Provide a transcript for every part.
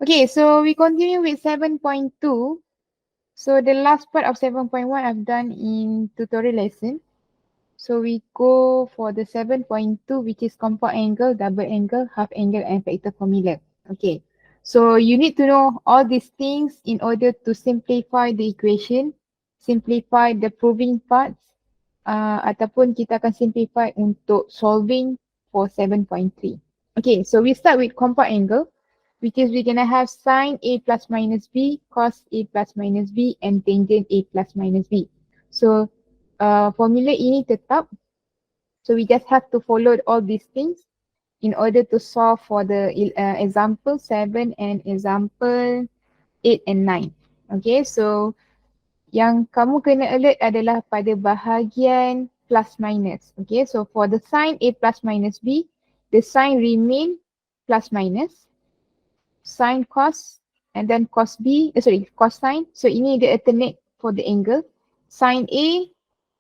Okay, so we continue with 7.2. So the last part of 7.1 I've done in tutorial lesson. So we go for the 7.2, which is compound angle, double angle, half angle and factor formula. Okay. So you need to know all these things in order to simplify the equation, simplify the proving parts, ataupun kita akan simplify untuk solving for 7.3. Okay, so we start with compound angle, which is we're going to have sine A plus minus B, cos A plus minus B, and tangent A plus minus B. So formula ini tetap. So we just have to follow all these things in order to solve for the example 7 and example 8 and 9. Okay, so yang kamu kena alert adalah pada bahagian plus minus. Okay, so for the sign A plus minus B, the sign remain plus minus. Sin cos and then cos B, cosine. So ini the alternate for the angle. Sin A,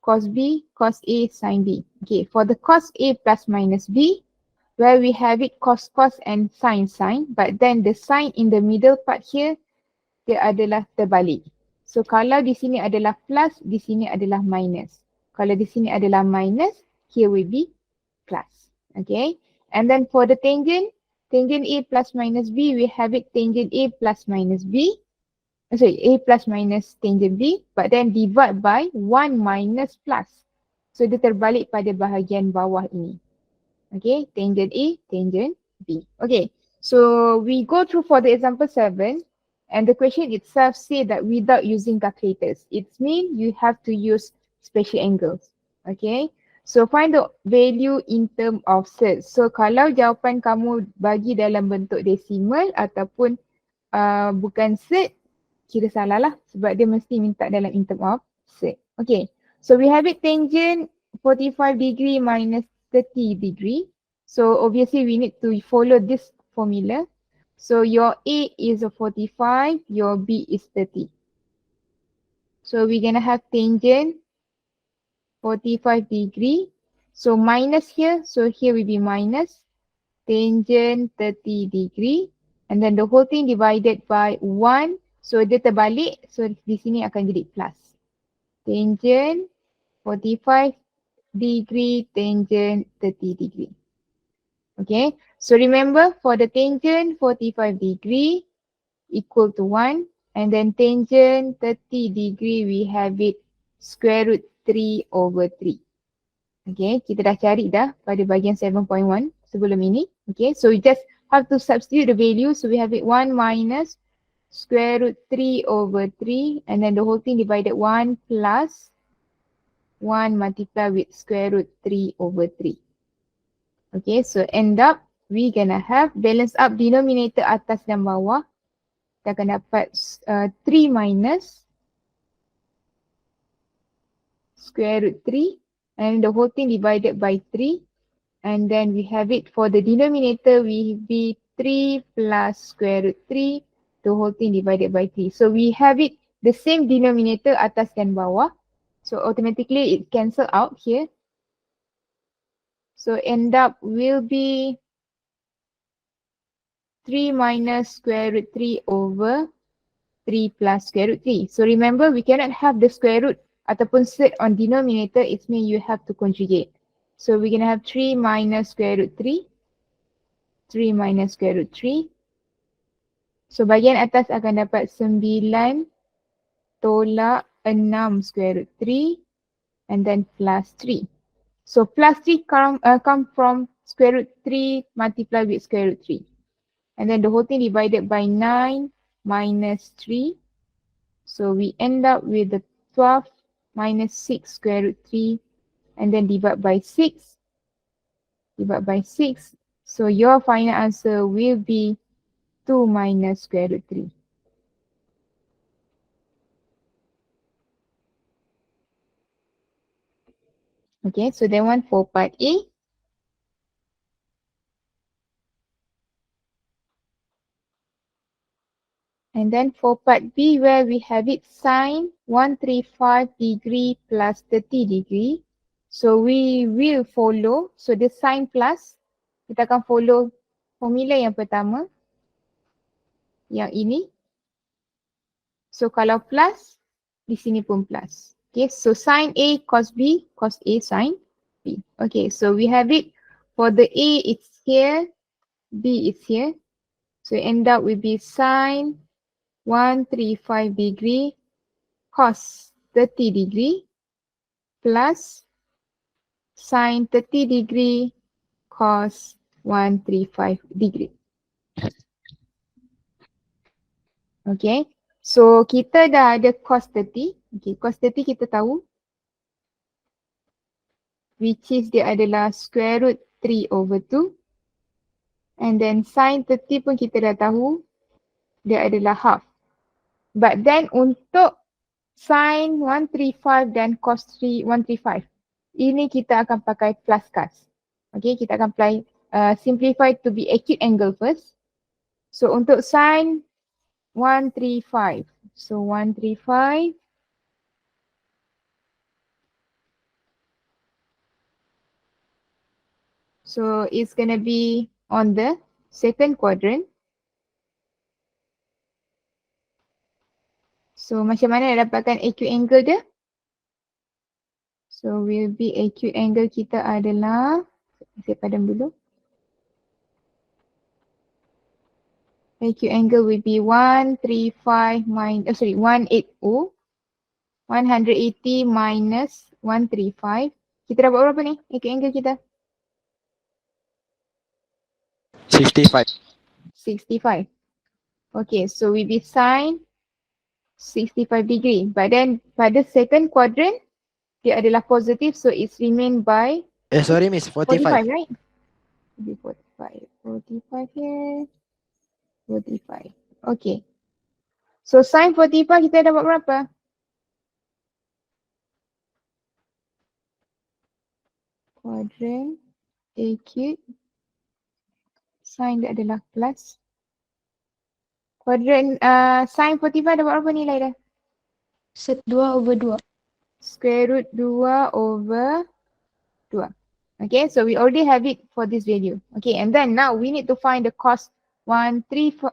cos B, cos A, sin B. Okay, for the cos A plus minus B, where we have it cos and sin, but then the sign in the middle part here, dia adalah terbalik. So kalau di sini adalah plus, di sini adalah minus. Kalau di sini adalah minus, here will be plus. Okay, and then for the tangent, tangent A plus minus B, we have it tangent A plus minus B. A plus minus tangent B, but then divide by 1 minus plus. So dia terbalik pada bahagian bawah ini. Okay, tangent A, tangent B. Okay, so we go through for the example 7, and the question itself say that without using calculators. It means you have to use special angles. Okay, so find the value in term of surd. So kalau jawapan kamu bagi dalam bentuk desimal ataupun bukan surd, kira salah lah sebab dia mesti minta dalam in term of surd. Okay, so we have it tangent 45 degree minus 30 degree. So obviously we need to follow this formula. So your A is a 45, your B is 30. So we're going to have tangent 45 degree. So minus here, so here will be minus tangent 30 degree. And then the whole thing divided by 1. So dia terbalik, so di sini akan jadi plus. Tangent 45 degree, tangent 30 degree. Okay, so remember for the tangent 45 degree equal to 1, and then tangent 30 degree we have it square root 3 over 3. Okay, kita dah cari dah pada bahagian 7.1 sebelum ini. Okay, so we just have to substitute the value. So we have it 1 minus square root 3 over 3, and then the whole thing divided 1 plus 1 multiplied with square root 3 over 3. Okay, so end up we gonna have balance up denominator atas dan bawah. Kita akan dapat 3 minus square root 3 and the whole thing divided by 3. And then we have it for the denominator we be 3 plus square root 3, the whole thing divided by 3. So we have it the same denominator atas dan bawah. So automatically it cancel out here. So end up will be 3 minus square root 3 over 3 plus square root 3. So remember we cannot have the square root ataupun surd on denominator. It means you have to conjugate. So we're going to have 3 minus square root 3. 3 minus square root 3. So bahagian atas akan dapat 9 tolak 6 square root 3 and then plus 3. So plus 3 come from square root 3 multiplied with square root 3. And then the whole thing divided by 9 minus 3. So we end up with the 12 minus 6 square root 3 and then divide by 6. Divide by 6. So your final answer will be 2 minus square root 3. Okay, so that one for part A. And then for part B where we have it sine 135 degree plus 30 degree. So we will follow, so the sine plus, kita akan follow formula yang pertama. yang ini. So kalau plus, di sini pun plus. Okay, so sin A cos B, cos A sin B. Okay, so we have it for the A, it's here, B is here. So end up will be sin 135 degree cos 30 degree plus sin 30 degree cos 135 degree. Okay, so kita dah ada cos 30. Okay, cos 30 kita tahu, which is dia adalah square root 3 over 2. And then sin 30 pun kita dah tahu, dia adalah half. But then untuk sin 135 dan cos 135, ini kita akan pakai plus cos. Okay, kita akan apply simplify to be acute angle first. So untuk sin 135, so 135 so it's gonna be on the second quadrant. So macam mana nak dapatkan acute angle dia? So will be acute angle kita adalah, saya padam dulu. Acute angle will be 135 minus, 180. 180 minus 135. Kita dapat berapa ni acute angle kita? 65. 65. Okay, so we be sin 65 degree. But then pada second quadrant, dia adalah positive, so it's remain by Sorry miss, 45. 45, right? 45. 45 here. 45. Okay. So sin 45 kita dapat berapa? Quadrant acute. Sin dia adalah plus. Quadrant sin 45 dapat berapa nilai dah? Set 2 over 2. Square root 2 over 2. Okay, so we already have it for this value. Okay, and then now we need to find the cos 135.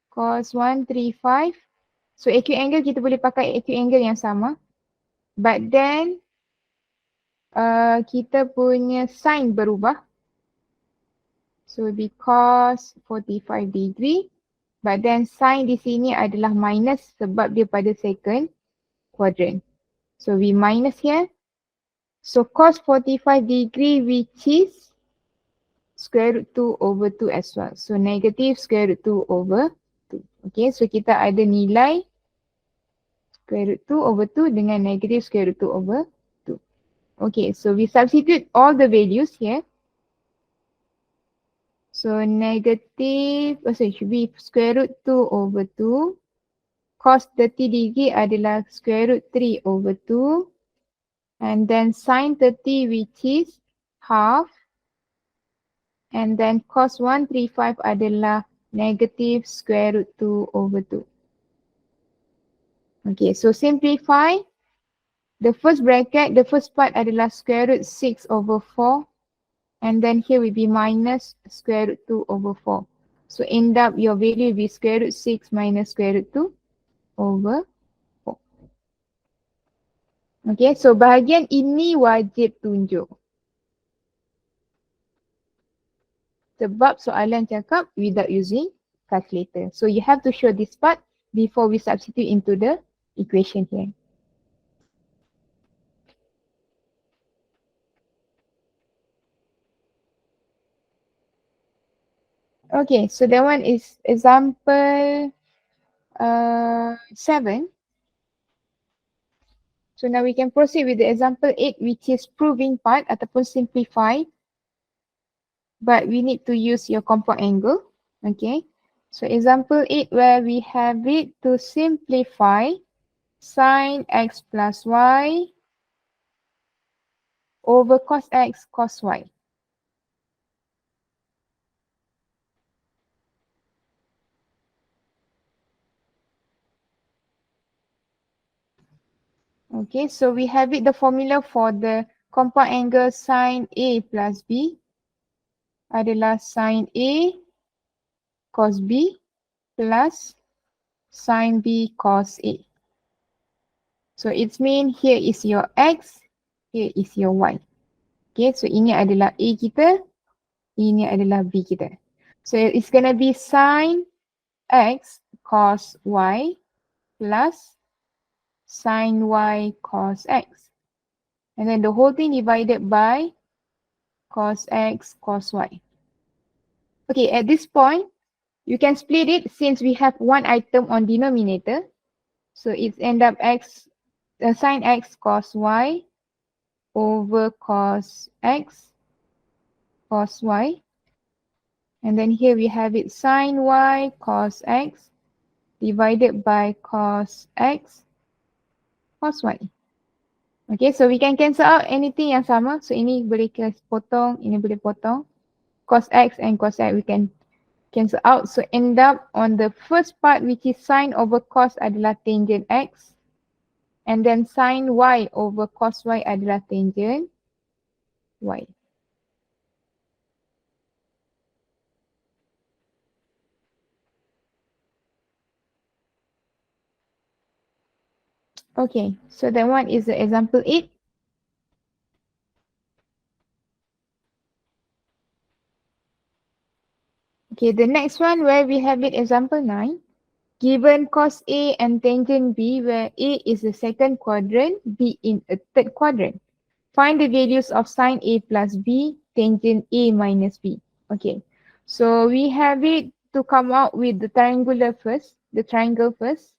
Cos 135. So acute angle kita boleh pakai acute angle yang sama. But then kita punya sign berubah. So because 45 degree. But then sign di sini adalah minus sebab dia pada second quadrant. So we minus here. So cos 45 degree which is square root 2 over 2 as well. So negative square root 2 over 2. Okay, so kita ada nilai square root 2 over 2 dengan negative square root 2 over 2. Okay, so we substitute all the values here. So negative, should be square root 2 over 2. Cos 30 degree adalah square root 3 over 2. And then sin 30 which is half. And then cos 135 adalah negative square root 2 over 2. Okay, so simplify. The first bracket, the first part adalah square root 6 over 4. And then here will be minus square root 2 over 4. So end up your value will be square root 6 minus square root 2 over 4. Okay, so bahagian ini wajib tunjuk. Sebab soalan cakap without using calculator. So you have to show this part before we substitute into the equation here. Okay, so that one is example 7. So now we can proceed with the example 8 which is proving part ataupun simplify. But we need to use your compound angle. Okay. So example 8 where we have it to simplify sin x plus y over cos x cos y. Okay, so we have it the formula for the compound angle sin A plus B adalah sin A cos B plus sin B cos A. So it's mean here is your X, here is your Y. Okay, so ini adalah A kita, ini adalah B kita. So it's gonna be sin X cos Y plus sin Y cos X. And then the whole thing divided by cos X cos Y. Okay, at this point, you can split it since we have one item on denominator. So it's end up sin X cos Y over cos X cos Y. And then here we have it sin Y cos X divided by cos X cos Y. Okay, so we can cancel out anything yang sama. So ini boleh potong, ini boleh potong. Cos X and cos Y we can cancel out. So end up on the first part which is sin over cos adalah tangent X. And then sin Y over cos Y adalah tangent Y. Okay, so that one is the example 8. Okay, the next one where we have it example 9. Given cos A and tangent B where A is the second quadrant, B in a third quadrant. Find the values of sin A plus B, tangent A minus B. Okay, so we have it to come out with the triangular first, the triangle first.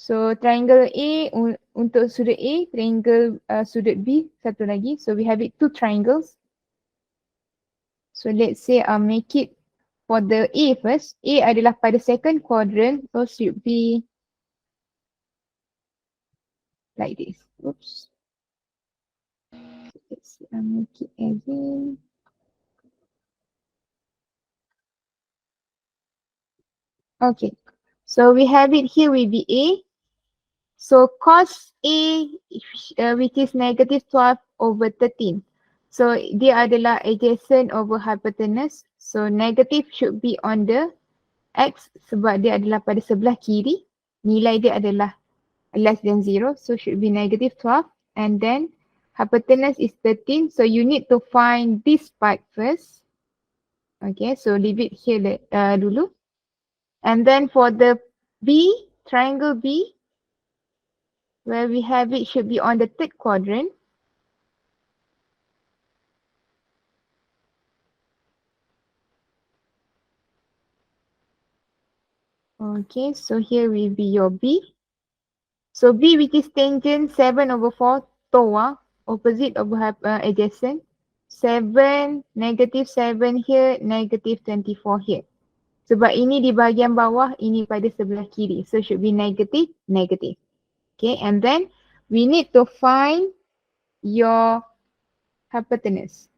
So triangle A untuk sudut A, triangle sudut B satu lagi. So we have it two triangles. So let's say make it for the A first. A adalah pada second quadrant, so should be like this. Oops. Let's make it again. Okay, so we have it here will be A. So cos A which is negative 12 over 13. So dia adalah adjacent over hypotenuse. So negative should be on the X sebab dia adalah pada sebelah kiri. Nilai dia adalah less than 0. So should be negative 12. And then hypotenuse is 13. So you need to find this part first. Okay, so leave it here dulu. And then for the B, triangle B, where we have it should be on the third quadrant. Okay, so here will be your B. So B which is tangent 7 over 4, TOA, opposite over adjacent. 7, negative 7 here, negative 24 here. Sebab ini di bahagian bawah, ini pada sebelah kiri. So should be negative, negative. Okay, and then we need to find your hypotenuse.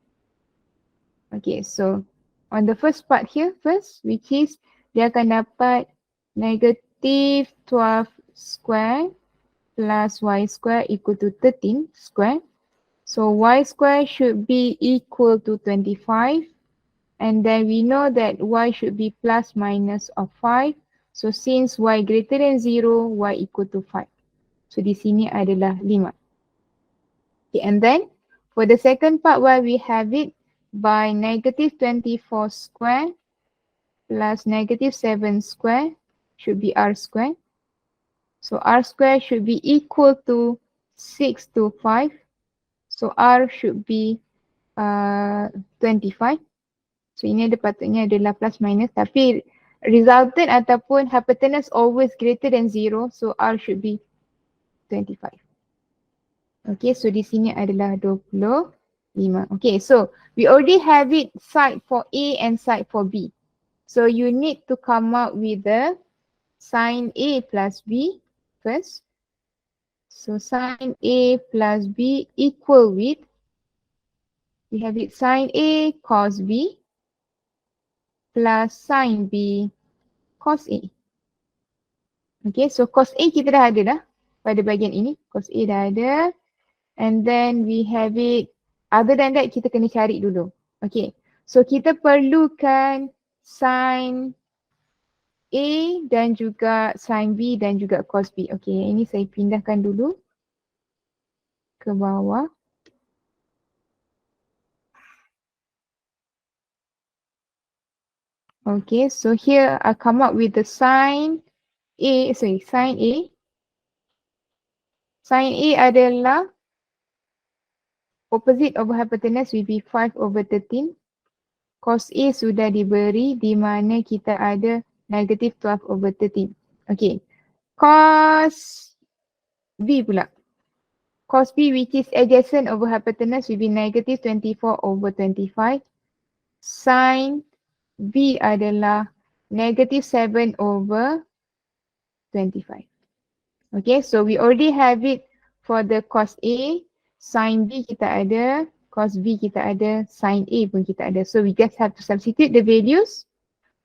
Okay, so on the first part here first, which is dia akan dapat negative 12 square plus y square equal to 13 square. So y square should be equal to 25. And then we know that y should be plus minus of 5. So since y greater than 0, y equal to 5. So di sini adalah 5. Okay, and then for the second part where we have it by negative 24 square plus negative 7 square should be r square. So r square should be equal to 6 to 5. So r should be 25. So ini ada patutnya adalah plus minus, tapi resultant ataupun hypotenuse always greater than 0. So r should be 25. Okay, so di sini adalah 25. Okay, so we already have it side for A and side for B. So you need to come up with the sin A plus B first. So sin A plus B equal with, we have it sin A cos B plus sin B cos A. Okay, so cos A kita dah ada dah pada bahagian ini. Cos A dah ada. And then we have it, other than that kita kena cari dulu. Okay, so kita perlukan sin A dan juga sin B dan juga cos B. Okay, ini saya pindahkan dulu ke bawah. Okay, so here I come up with the sin A. Sin A. Sin A adalah opposite over hypotenuse will be 5 over 13. Cos A sudah diberi di mana kita ada negative 12 over 13. Okay. Cos B pula. Cos B which is adjacent over hypotenuse will be negative 24 over 25. Sin B adalah negative 7 over 25. Okay, so we already have it for the cos A. Sin B kita ada, cos B kita ada, sin A pun kita ada. So we just have to substitute the values.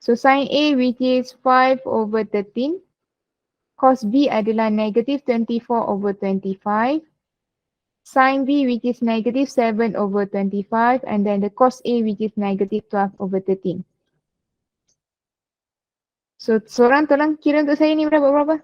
So sin A which is 5 over 13. Cos B adalah negative 24 over 25. Sin B which is negative 7 over 25. And then the cos A which is negative 12 over 13. So seorang tolong kira untuk saya ni berapa?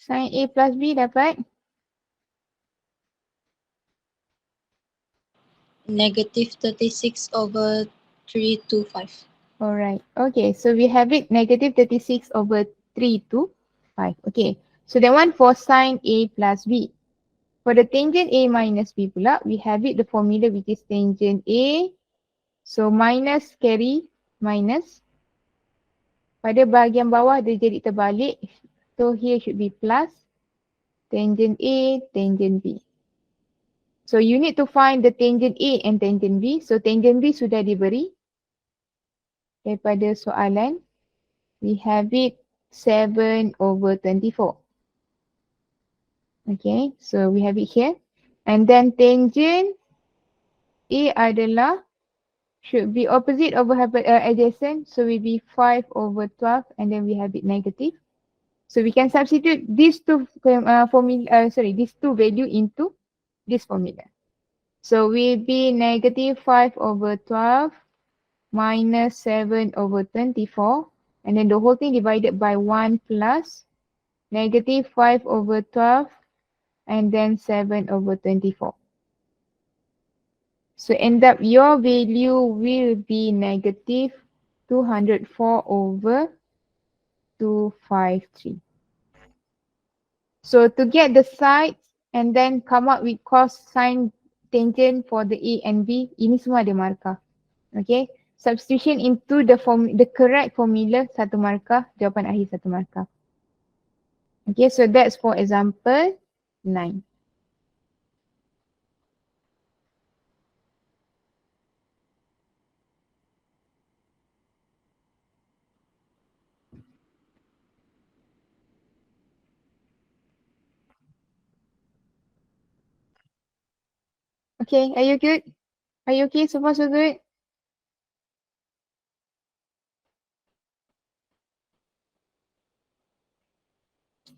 Sin A plus B dapat? Negative 36 over 325. Alright. Okay, so we have it negative 36 over 3 to 5. Okay, so that one for sin A plus B. For the tangent A minus B pula, we have it the formula which is tangent A. So minus carry minus. Pada bahagian bawah dia jadi terbalik. So here should be plus tangent A, tangent B. So you need to find the tangent A and tangent B. So tangent B sudah diberi daripada soalan. We have it 7 over 24. Okay, so we have it here. And then tangent A adalah should be opposite over adjacent. So will be 5 over 12 and then we have it negative. So we can substitute these two these two value into this formula. So will be negative 5 over 12 minus 7 over 24. And then the whole thing divided by 1 plus negative 5 over 12 and then 7 over 24. So end up your value will be negative 204 over 253. So to get the sides and then come up with cos, sin, tangent for the A and B, ini semua ada markah. Okay, substitution into the correct formula 1 markah, jawapan akhir 1 markah. Okay, so that's for example 9. Okay, are you good? Are you okay? So far so good?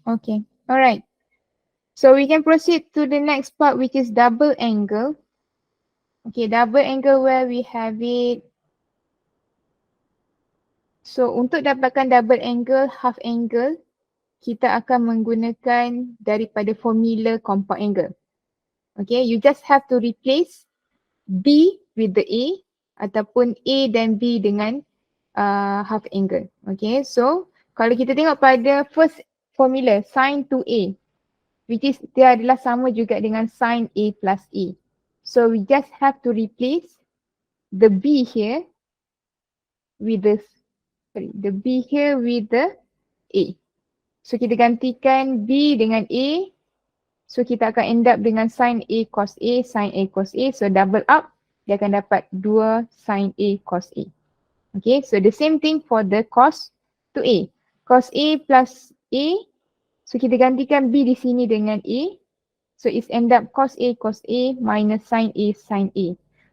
Okay, alright. So we can proceed to the next part which is double angle. Okay, double angle where we have it. So untuk dapatkan double angle, half angle, kita akan menggunakan daripada formula compound angle. Okay, you just have to replace B with the A ataupun A dan B dengan half angle. Okay, so kalau kita tengok pada first formula sin 2A, which is dia adalah sama juga dengan sin A plus A. So we just have to replace the B here with the B here with the A. So kita gantikan B dengan A. So kita akan end up dengan sin A cos A, sin A cos A. So double up, dia akan dapat 2 sin A cos A. Okay, so the same thing for the cos to A. Cos A plus A, so kita gantikan B di sini dengan A. So it's end up cos A minus sin A.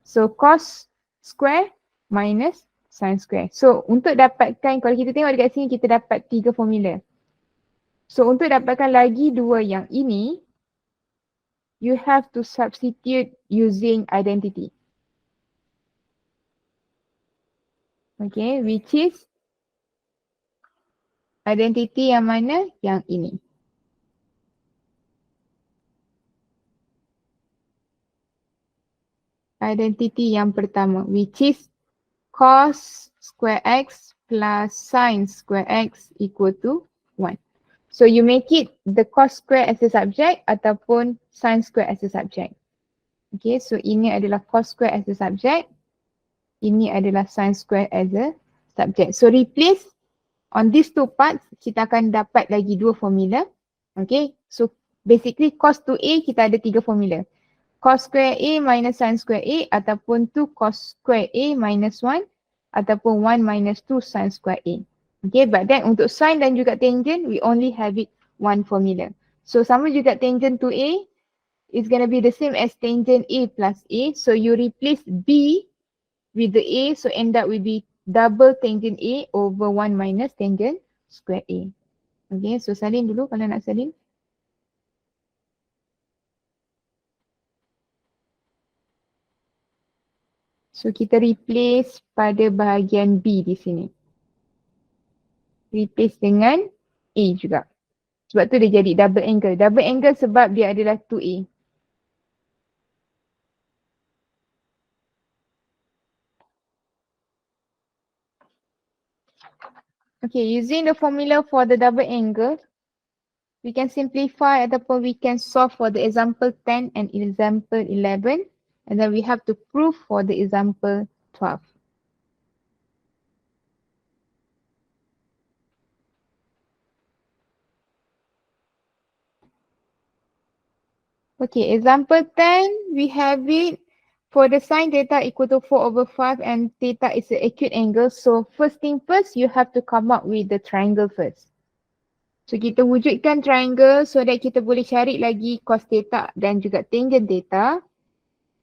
So cos square minus sin square. So untuk dapatkan, kalau kita tengok dekat sini kita dapat 3 formula. So untuk dapatkan lagi dua yang ini, you have to substitute using identity. Okay, which is identity yang mana? Yang ini. Identity yang pertama, which is cos square x plus sin square x equal to 1. So you make it the cos square as a subject ataupun sin square as a subject. Okay, so ini adalah cos square as a subject. Ini adalah sin square as a subject. So replace on these two parts, kita akan dapat lagi dua formula. Okay, so basically cos 2A kita ada 3 formula. Cos square A minus sin square A ataupun 2 cos square A minus 1 ataupun 1 minus 2 sin square A. Okay, but then untuk sin dan juga tangent, we only have it one formula. So sama juga tangent to A is going to be the same as tangent A plus A. So you replace B with the A, so end up will be double tangent A over 1 minus tangent square A. Okay, so salin dulu kalau nak salin. So kita replace pada bahagian B di sini. Replace dengan A juga. Sebab tu dia jadi double angle. Double angle sebab dia adalah 2A. Okay, using the formula for the double angle, we can simplify ataupun we can solve for the example 10 and example 11. And then we have to prove for the example 12. Okay, example 10, we have it for the sine theta equal to 4 over 5 and theta is an acute angle. So first thing first, you have to come up with the triangle first. So kita wujudkan triangle so that kita boleh cari lagi cos theta dan juga tangent theta.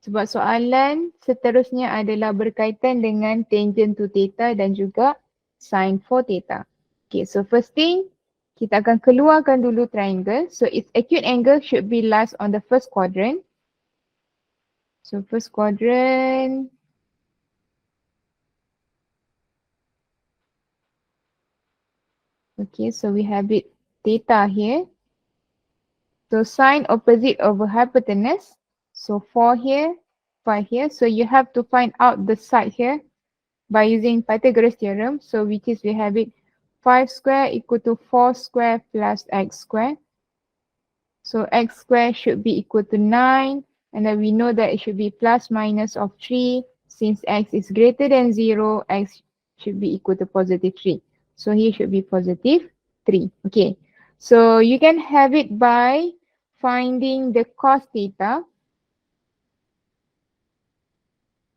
Sebab soalan seterusnya adalah berkaitan dengan tangent to theta dan juga sin for theta. Okay, so first thing, kita akan keluarkan dulu triangle. So its acute angle should be last on the first quadrant. So first quadrant. Okay, so we have it theta here. So sine opposite over hypotenuse. So 4 here, 5 here. So you have to find out the side here by using Pythagoras theorem. So which is we have it 5 square equal to 4 square plus x square. So x square should be equal to 9. And then we know that it should be plus minus of 3. Since x is greater than 0, x should be equal to positive 3. So here should be positive 3. Okay. So you can have it by finding the cos theta.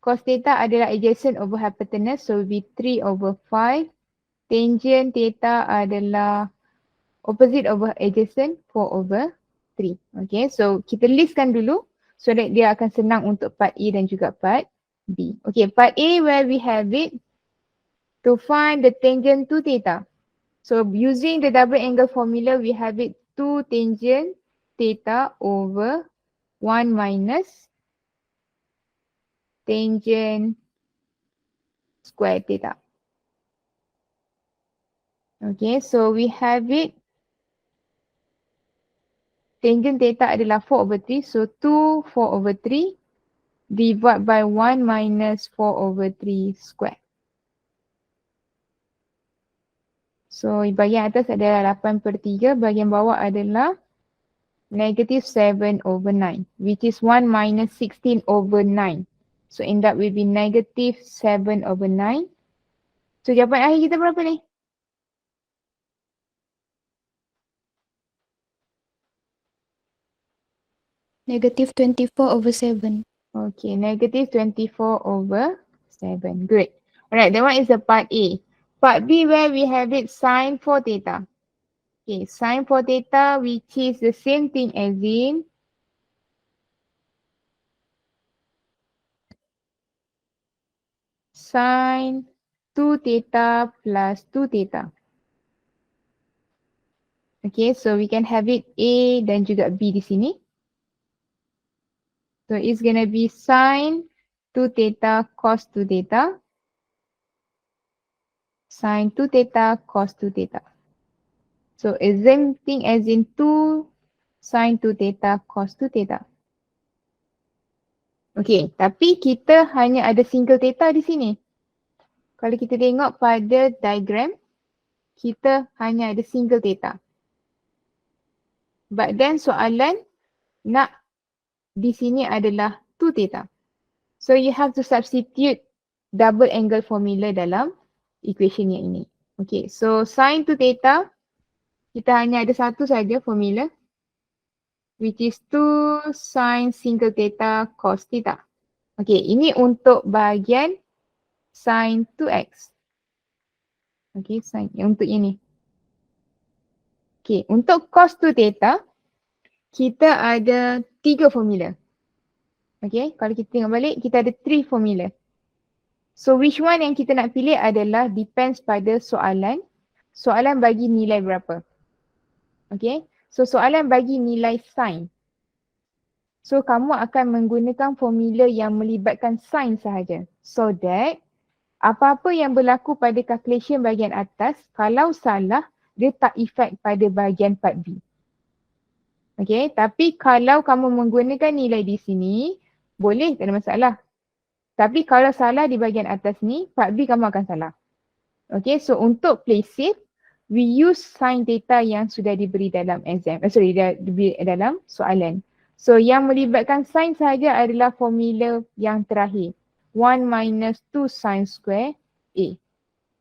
Cos theta adalah adjacent over hypotenuse. So it will be 3 over 5. Tangent theta adalah opposite over adjacent 4 over 3. Okay, so kita listkan dulu so that dia akan senang untuk part A dan juga part B. Okay, part A where we have it to find the tangent to theta. So using the double angle formula, we have it 2 tangent theta over 1 minus tangent square theta. Okay, so we have it. Tangent theta adalah 4 over 3. So 2 4 over 3 divided by 1 minus 4 over 3 square. So bahagian atas adalah 8/3. Bahagian bawah adalah negative 7 over 9. Which is 1 minus 16 over 9. So end up will be negative 7 over 9. So jawapan akhir kita berapa ni? Negative 24 over 7. Okay, negative 24 over 7. Great. Alright, that one is the part A. Part B where we have it sine 4 theta. Okay, sine 4 theta which is the same thing as in sine 2 theta plus 2 theta. Okay, so we can have it A dan juga B di sini. So it's gonna be sine 2 theta cos 2 theta. Sine 2 theta cos 2 theta. So it's same thing as in 2 sine 2 theta cos 2 theta. Okay, tapi kita hanya ada single theta di sini. Kalau kita tengok pada diagram, kita hanya ada single theta. But then soalan nak di sini adalah 2 theta. So you have to substitute double angle formula dalam equation yang ini. Okay, so sin 2 theta, kita hanya ada satu saja formula, which is 2 sin single theta cos theta. Okay, ini untuk bahagian sin 2x. Okay, sin untuk ini. Okay, untuk cos 2 theta, kita ada 3 formula. Okay, kalau kita tengok balik, kita ada 3 formula. So which one yang kita nak pilih adalah depends pada soalan. Soalan bagi nilai berapa. Okay, so soalan bagi nilai sin. So kamu akan menggunakan formula yang melibatkan sin sahaja. So that apa-apa yang berlaku pada calculation bahagian atas, kalau salah, dia tak efek pada bahagian part B. Okay, tapi kalau kamu menggunakan nilai di sini, boleh, tak ada masalah. Tapi kalau salah di bahagian atas ni, part B kamu akan salah. Okay, so untuk play safe, we use sin theta yang sudah diberi dalam exam. Diberi dalam soalan. So yang melibatkan sin sahaja adalah formula yang terakhir. 1 minus 2 sin square A.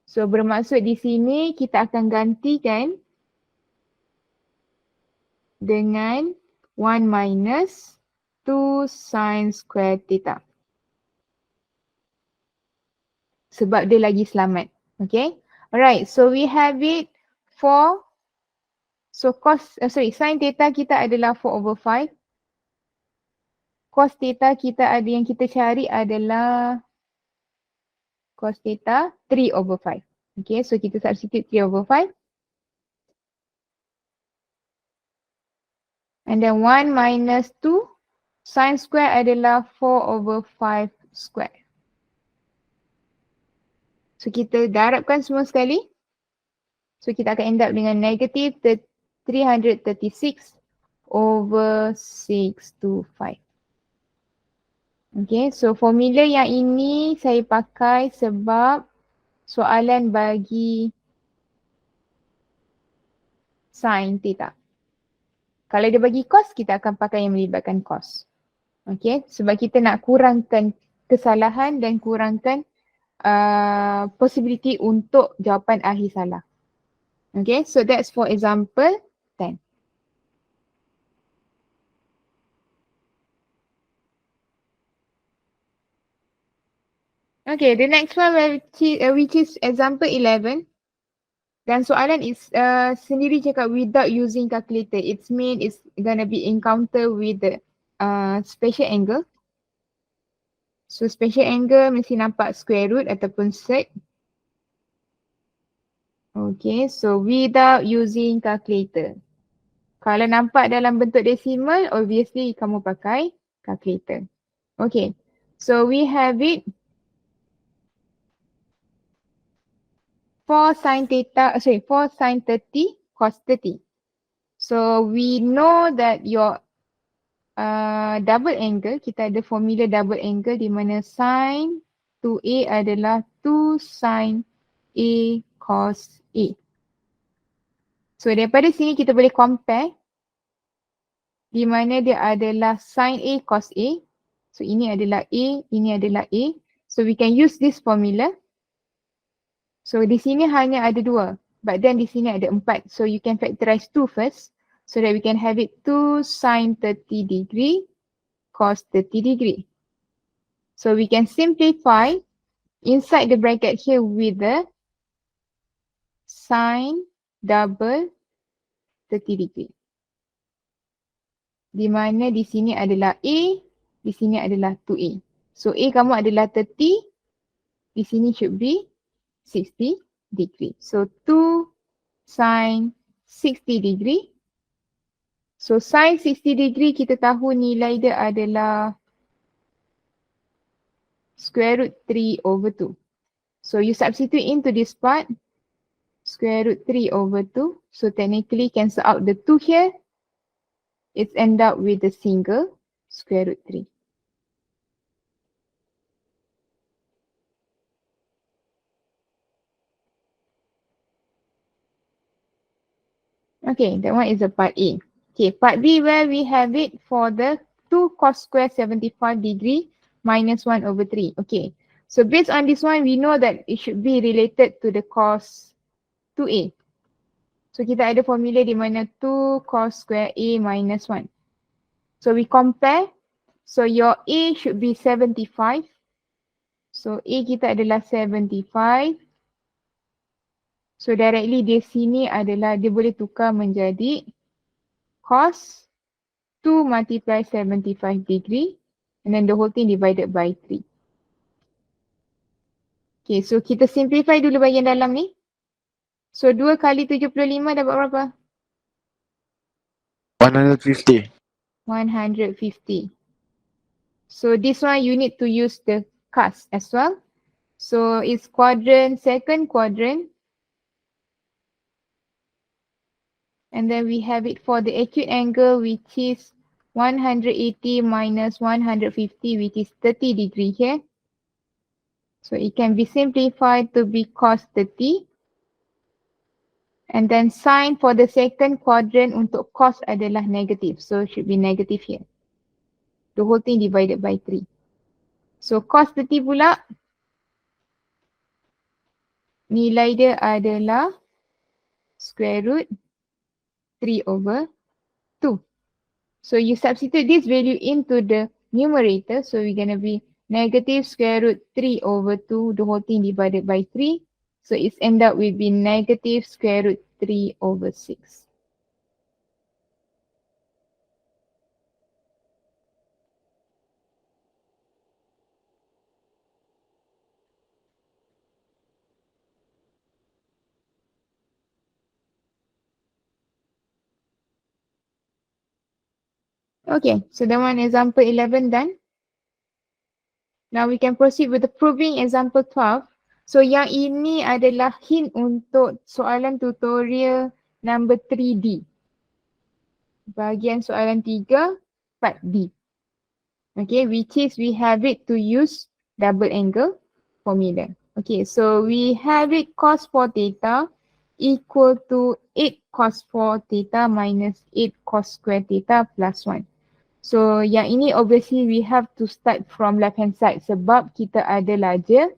So bermaksud di sini kita akan gantikan dengan 1 minus 2 sin square theta. Sebab dia lagi selamat. Okay. Alright, so we have it for, so sin theta kita adalah 4 over 5. Cos theta kita ada yang kita cari adalah cos theta 3 over 5. Okay, so kita substitute 3 over 5. And then 1 minus 2 sin square adalah 4 over 5 square. So kita darabkan semua sekali. So kita akan end up dengan negative 336 over 625. Okay, so formula yang ini saya pakai sebab soalan bagi sin theta. Kalau dia bagi cos, kita akan pakai yang melibatkan cos. Okay, sebab kita nak kurangkan kesalahan dan kurangkan possibility untuk jawapan akhir salah. Okay, so that's for example 10. Okay, the next one which is example 11. Dan soalan is sendiri cakap without using calculator. It's mean it's gonna be encounter with the special angle. So special angle mesti nampak square root ataupun sec. Okay, so without using calculator. Kalau nampak dalam bentuk decimal, obviously kamu pakai calculator. Okay, so we have it 4 sin 30 cos 30. So we know that your double angle, kita ada formula double angle di mana sin 2A adalah 2 sin A cos A. So daripada sini kita boleh compare di mana dia adalah sin A cos A. So ini adalah A, ini adalah A. So we can use this formula. So di sini hanya ada 2, but then di sini ada 4. So you can factorize 2 first so that we can have it 2 sin 30 degree cos 30 degree. So we can simplify inside the bracket here with the sine double 30 degree. Di mana di sini adalah A, di sini adalah 2A. So A kamu adalah 30, di sini should be 60 degree. So 2 sine 60 degree. So sine 60 degree kita tahu nilai dia adalah square root 3 over 2. So you substitute into this part, square root 3 over 2. So technically cancel out the 2 here. It's end up with a single square root 3. Okay, that one is the part A. Okay, part B where we have it for the 2 cos square 75 degree minus 1 over 3. Okay, so based on this one, we know that it should be related to the cos 2A. So kita ada formula di mana 2 cos square A minus 1. So we compare. So your A should be 75. So A kita adalah 75. So directly di sini adalah dia boleh tukar menjadi cos 2 multiply 75 degree and then the whole thing divided by 3. Okay, so kita simplify dulu bahagian dalam ni. So 2 kali 75 dapat berapa? 150. 150. So this one you need to use the cast as well. So it's quadrant, second quadrant. And then we have it for the acute angle which is 180 minus 150 which is 30 degree here. So it can be simplified to be cos 30. And then sine for the second quadrant untuk cos adalah negative. So should be negative here. The whole thing divided by 3. So cos 30 pula nilai dia adalah square root 3 over 2. So you substitute this value into the numerator. So we're going to be negative square root 3 over 2, the whole thing divided by 3. So it's end up with be negative square root 3 over 6. Okay, so that one example 11 done. Now we can proceed with the proving example 12. So yang ini adalah hint untuk soalan tutorial number 3D. Bahagian soalan 3, part D. Okay, which is we have it to use double angle formula. Okay, so we have it cos 4 theta equal to 8 cos 4 theta minus 8 cos square theta plus 1. So yang ini obviously we have to start from left hand side sebab kita ada larger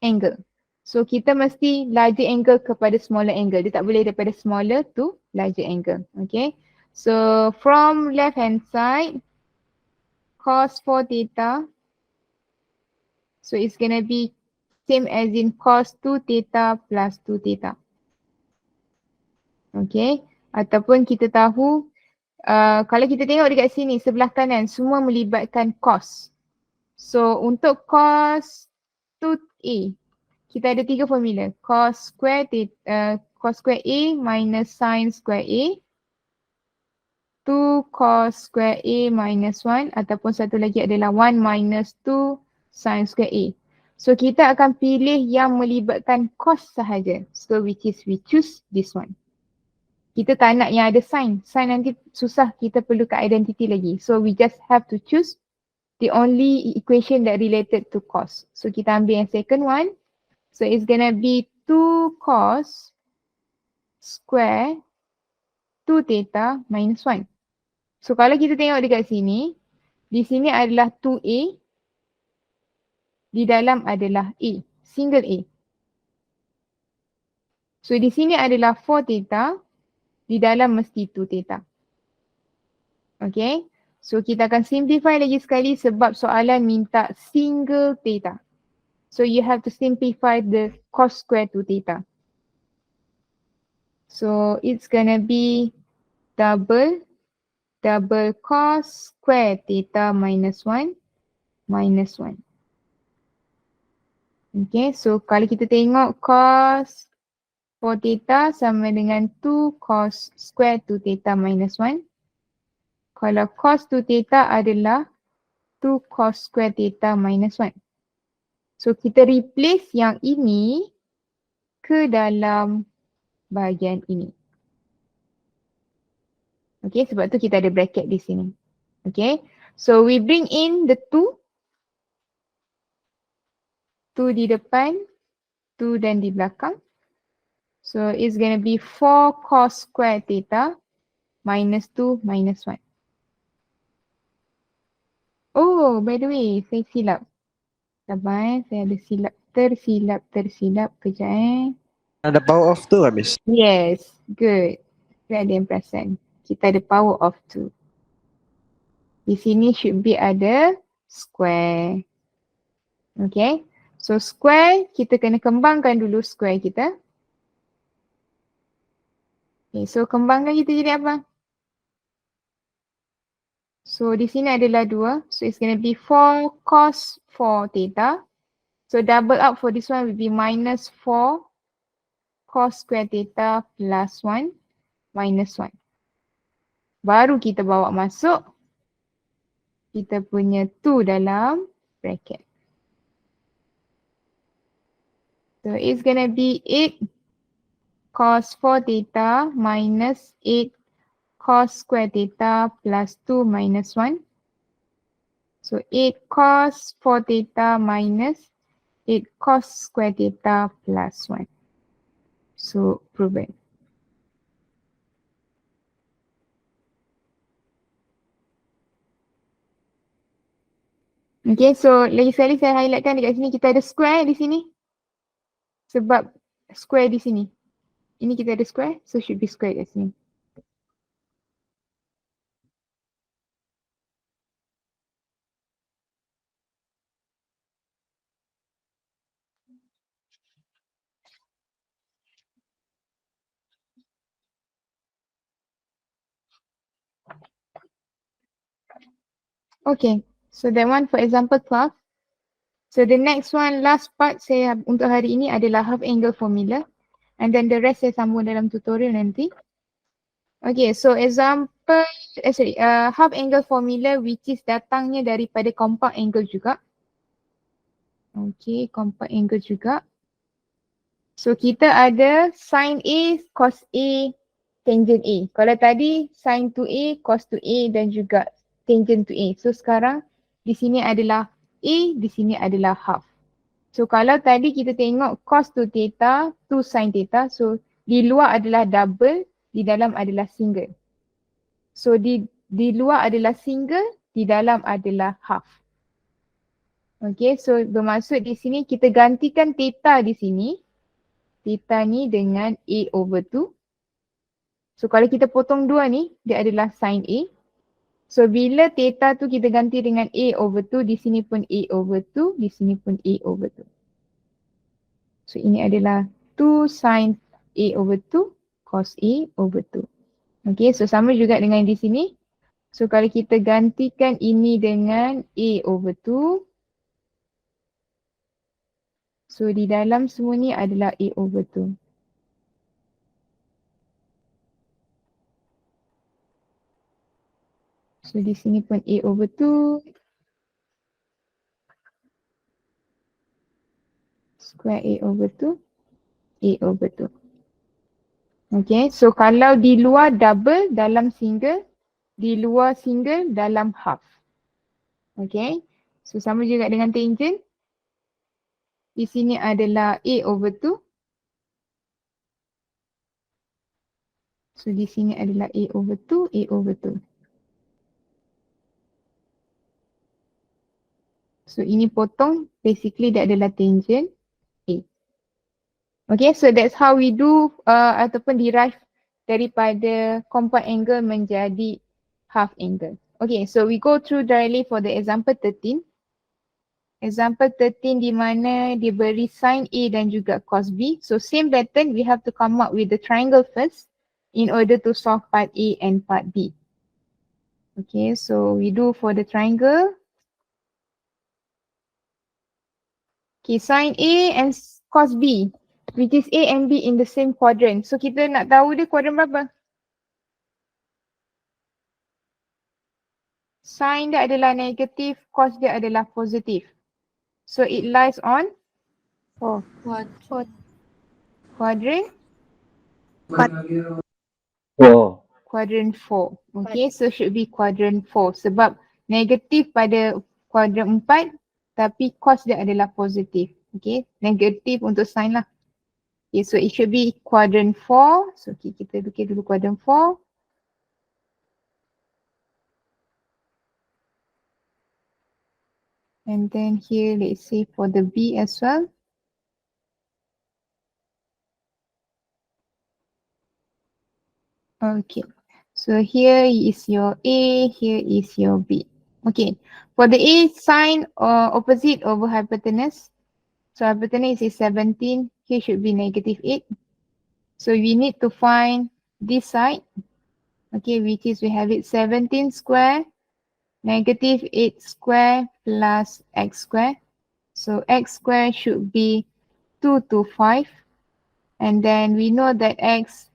angle. So kita mesti larger angle kepada smaller angle. Dia tak boleh daripada smaller to larger angle. Okay. So from left hand side cos 4 theta. So it's gonna be same as in cos 2 theta plus 2 theta. Okay. Ataupun kita tahu kalau kita tengok dekat sini sebelah kanan semua melibatkan cos. So untuk cos 2A kita ada 3 formula. Cos square A minus sin square A. 2 cos square A minus 1 ataupun satu lagi adalah 1 minus 2 sin square A. So kita akan pilih yang melibatkan cos sahaja. So which is we choose this one. Kita tak nak yang ada sin. Sin nanti susah, kita perlukan identity lagi. So we just have to choose the only equation that related to cos. So kita ambil yang second one. So it's gonna be 2 cos square 2 theta minus 1. So kalau kita tengok dekat sini, di sini adalah 2A, di dalam adalah A, single A. So di sini adalah 4 theta, di dalam mesti 2 theta. Okay, so kita akan simplify lagi sekali sebab soalan minta single theta. So you have to simplify the cos square to theta. So it's gonna be double cos square theta minus 1 minus 1. Okay, so kalau kita tengok cos for theta sama dengan 2 cos square to theta minus 1. Kalau cos to theta adalah 2 cos square theta minus 1. So kita replace yang ini ke dalam bahagian ini. Okay, sebab tu kita ada bracket di sini. Okay, so we bring in the 2 di depan, 2 dan di belakang. So it's going to be 4 cos square theta minus 2 minus 1. Oh, by the way, saya silap. Sabar saya ada silap, tersilap. Kejap Ada power of 2 habis. Yes, good. Saya ada yang perasan. Kita ada power of 2. Di sini should be ada square. Okay. So square, kita kena kembangkan dulu square kita. Okay, so kembangkan kita jadi apa? So di sini adalah 2. So it's going to be 4 cos 4 theta. So double up for this one will be minus 4 cos square theta plus 1 minus 1. Baru kita bawa masuk kita punya 2 dalam bracket. So it's going to be 8 cos 4 theta minus 8 cos square theta plus 2 minus 1. So 8 cos 4 theta minus 8 cos square theta plus 1. So proven. Okay, so lagi sekali saya highlightkan dekat sini kita ada square di sini. Sebab square di sini. Ini kita ada square, so should be square kat sini. Okay, so that one for example class. So the next one, last part saya untuk hari ini adalah half angle formula. And then the rest saya sambung dalam tutorial nanti. Okay, so example, half angle formula which is datangnya daripada compound angle juga. Okay, compound angle juga. So kita ada sin A, cos A, tangent A. Kalau tadi sin 2A, cos 2A dan juga tangent to A. So sekarang di sini adalah A, di sini adalah half. So kalau tadi kita tengok cos to theta, 2 sin theta. So di luar adalah double, di dalam adalah single. So di luar adalah single, di dalam adalah half. Okay, so bermaksud di sini kita gantikan theta di sini. Theta ni dengan A over 2. So kalau kita potong 2 ni, dia adalah sin A. So bila theta tu kita ganti dengan A over 2, di sini pun A over 2, di sini pun A over 2. So ini adalah 2 sin A over 2 cos A over 2. Okay, so sama juga dengan di sini. So kalau kita gantikan ini dengan A over 2. So di dalam semua ni adalah A over 2. So di sini pun A over 2. Square A over 2. A over 2. Okay, so kalau di luar double dalam single, di luar single dalam half. Okay, so sama juga dengan tangent. Di sini adalah A over 2. So di sini adalah A over 2, A over 2. So ini potong, basically dia adalah tangent A. Okay, so that's how we do ataupun derive daripada compound angle menjadi half angle. Okay, so we go through directly for the example 13. Example 13 di mana dia beri sin A dan juga cos B. So same pattern, we have to come up with the triangle first in order to solve part A and part B. Okay, so we do for the triangle. Okay, sin A and cos B, which is A and B in the same quadrant. So kita nak tahu dia kuadran berapa? Sin dia adalah negatif, cos dia adalah positif. So it lies on Quad. quadrant Oh. quadrant 4. Okay, so should be quadrant 4 sebab negatif pada quadrant 4 tapi cos dia adalah positif. Okay, negatif untuk sin lah. Okay, so it should be quadrant 4. So okay, kita bikin dulu quadrant 4. And then here, let's say for the B as well. Okay, so here is your A, here is your B. Okay, for the A, sine opposite over hypotenuse. So hypotenuse is 17, here should be negative 8. So we need to find this side. Okay, which is we have it 17 square negative 8 square plus x square. So x square should be 2 to 5. And then we know that x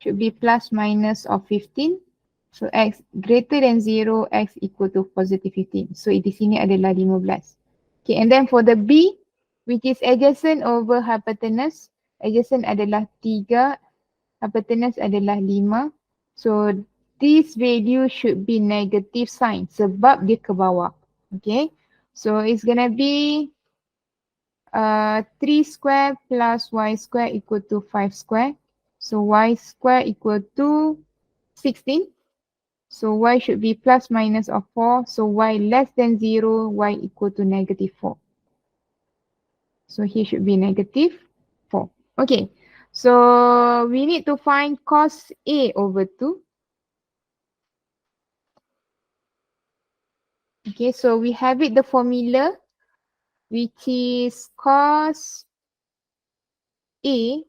should be plus minus of 15. So x greater than 0, x equal to positive 15. So di sini adalah 15. Okay, and then for the B, which is adjacent over hypotenuse, adjacent adalah 3, hypotenuse adalah 5. So this value should be negative sign sebab dia ke bawah. Okay, so it's gonna be 3 square plus y square equal to 5 square. So y square equal to 16. So y should be plus minus of 4. So y less than 0, y equal to negative 4. So here should be negative 4. Okay, so we need to find cos A over 2. Okay, so we have it the formula which is cos A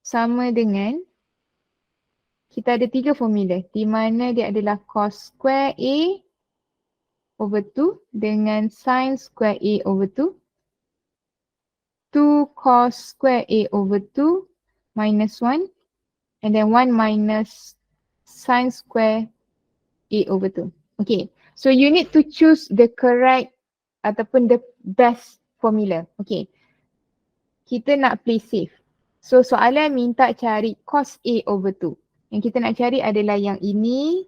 sama dengan, kita ada 3 formula di mana dia adalah cos square A over 2 dengan sin square A over 2. 2 cos square A over 2 minus 1 and then 1 minus sin square A over 2. Okay, so you need to choose the correct ataupun the best formula. Okay, kita nak play safe. So soalan minta cari cos A over 2. Yang kita nak cari adalah yang ini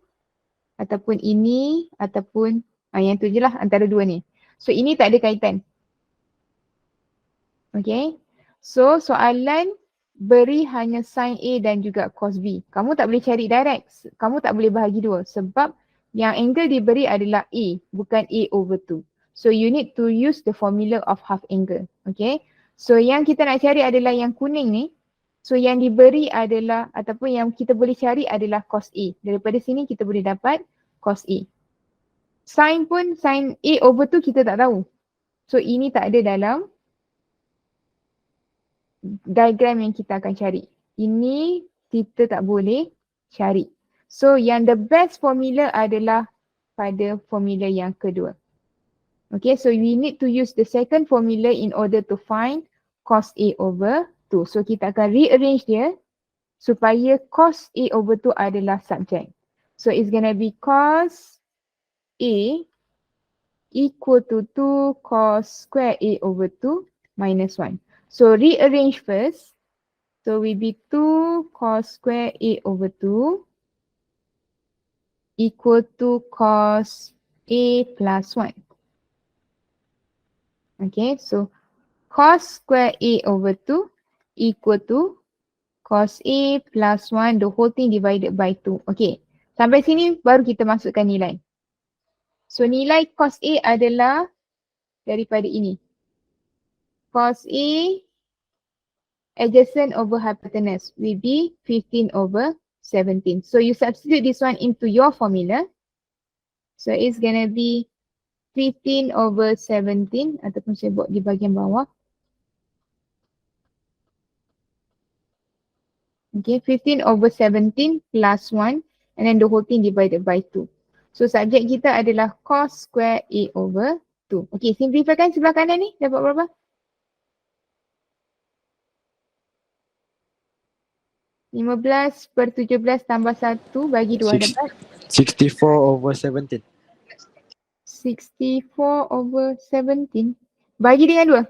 ataupun yang tu je lah antara dua ni. So ini tak ada kaitan. Okay, so soalan beri hanya sin A dan juga cos B. Kamu tak boleh cari direct. Kamu tak boleh bahagi dua sebab yang angle diberi adalah A, bukan A over 2. So you need to use the formula of half angle. Okay, so yang kita nak cari adalah yang kuning ni. So yang diberi adalah ataupun yang kita boleh cari adalah cos A. Daripada sini kita boleh dapat cos A. Sin pun, sin A over 2 kita tak tahu. So ini tak ada dalam diagram yang kita akan cari. Ini kita tak boleh cari. So yang the best formula adalah pada formula yang kedua. Okay, so we need to use the second formula in order to find cos A over 2. So kita akan rearrange dia supaya cos A over 2 adalah subject. So it's gonna be cos A equal to 2 cos square A over 2 minus 1. So rearrange first. So will be 2 cos square A over 2 equal to cos A plus 1. Okay, so cos square A over 2 equal to cos A plus 1, the whole thing divided by 2. Okay, sampai sini baru kita masukkan nilai. So nilai cos A adalah daripada ini. Cos A adjacent over hypotenuse will be 15 over 17. So you substitute this one into your formula. So it's gonna be 15/17 ataupun saya buat di bahagian bawah. Okay, 15/17 plus 1 and then the whole thing divided by 2. So subjek kita adalah cos square A/2. Okay, simplifikan sebelah kanan ni dapat berapa? 15/17 tambah 1 bagi 2 dapat 64/17. 64/17 bagi dengan 2.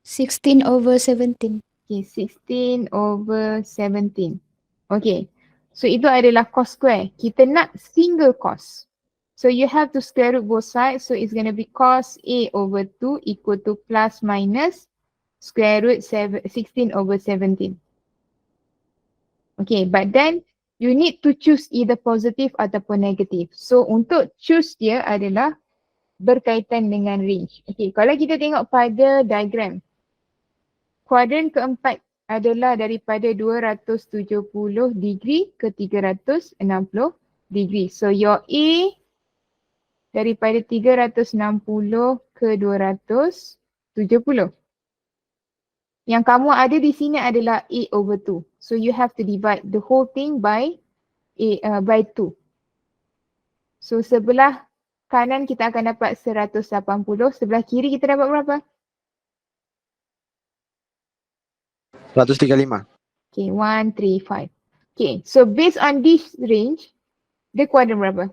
16/17. Okay, 16/17. Okay, so itu adalah cos square. Kita nak single cos. So you have to square root both sides. So it's going to be cos A/2 equal to plus minus square root 16/17. Okay, but then you need to choose either positive ataupun negative. So untuk choose dia adalah berkaitan dengan range. Okay, kalau kita tengok pada diagram, kuadran keempat adalah daripada 270 degree ke 360 degree. So your A daripada 360 ke 270. Yang kamu ada di sini adalah A/2. So you have to divide the whole thing by 2. So sebelah kanan kita akan dapat 180, sebelah kiri kita dapat berapa? 135. Okay, 135. Okay, so based on this range, dia kuadran berapa?